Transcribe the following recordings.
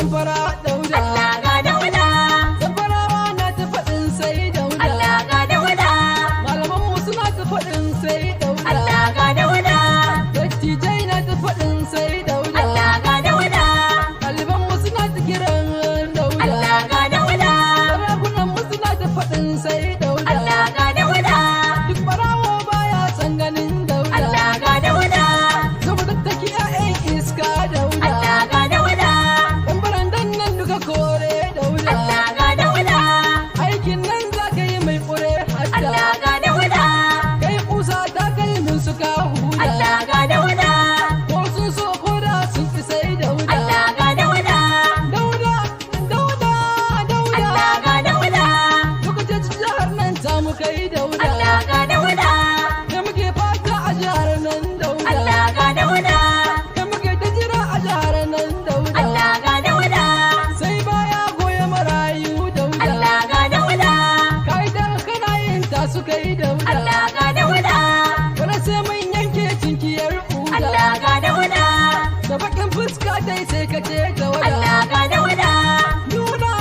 zamfara dauda Allah ga dauda zamfarawa na ta faɗin sai dauda Allah ga dauda malaman mu suna ta faɗin sai dauda Allah ga dauda dattijai na ta faɗin sai dauda Allah ga dauda ɗaliban mu suna ta kiran dauda Allah ga dauda sarakunan mu suna ta faɗin sai dauda Allah ga dauda duk barawo baya san ganin dauda Allah ga dauda saboda take ƴaƴan iska dauda Allah ga dauda ɗan barandan nan duka kore dauda Allah ga dauda aikin nan za ka yi mai ƙure hadda Allah ga dauda kai kusa ta kai min suka huda Allah ga dauda ko sun so ko da sun fi sai dauda Allah ga dauda dauda dauda dauda Allah ga dauda lokacin jihar nan ta mu kai dauda Allah ga dauda da muke fata a jihar nan dauda Allah ga dauda da muke ta jira a jihar nan dauda Allah ga dauda sai baya goya marayu dauda Allah ga dauda kai da kana yin ta su kai dauda Allah ga dauda wala sai mun yanke cinkiyar uda Allah ga dauda da bakin fuska dai sai ka ce dauda Allah ga dauda duna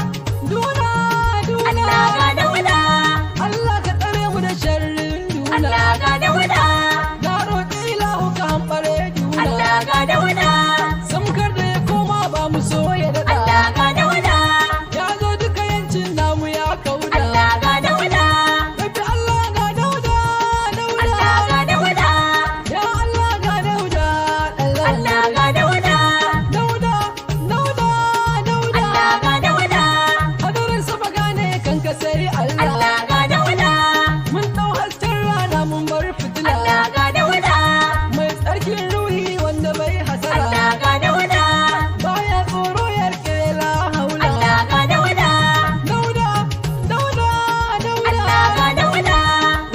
duna duna Allah ga dauda Allah ka tsare mu da sharrin duna Allah ga dauda na roƙi ilahu ka hambare duna Allah ga dauda samkar da ya koma ba mu so ya daɗa Allah ga dauda ya zo duka yancin namu ya kauda Allah ga dauda Rabbi Allah ga dauda Allah ga dauda ya Allah ga dauda Allah ga dauda dauda dauda dauda Allah ga dauda hadarin sama gane kanka sai Allah Allah ga dauda mun dau hasken rana mun bar fitila Allah ga dauda mai tsarkin ruhi wanda bai hasara Allah ga dauda baya tsoro ya rike la haula Allah ga dauda dauda dauda dauda Allah ga dauda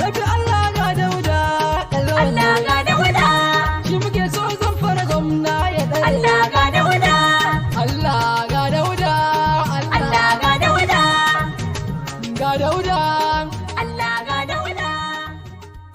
Rabbi Allah ga dauda Allah ga dauda shi muke so zan fara gwamna ya dare Allah ga dauda Allah ga dauda Allah ga dauda ga dauda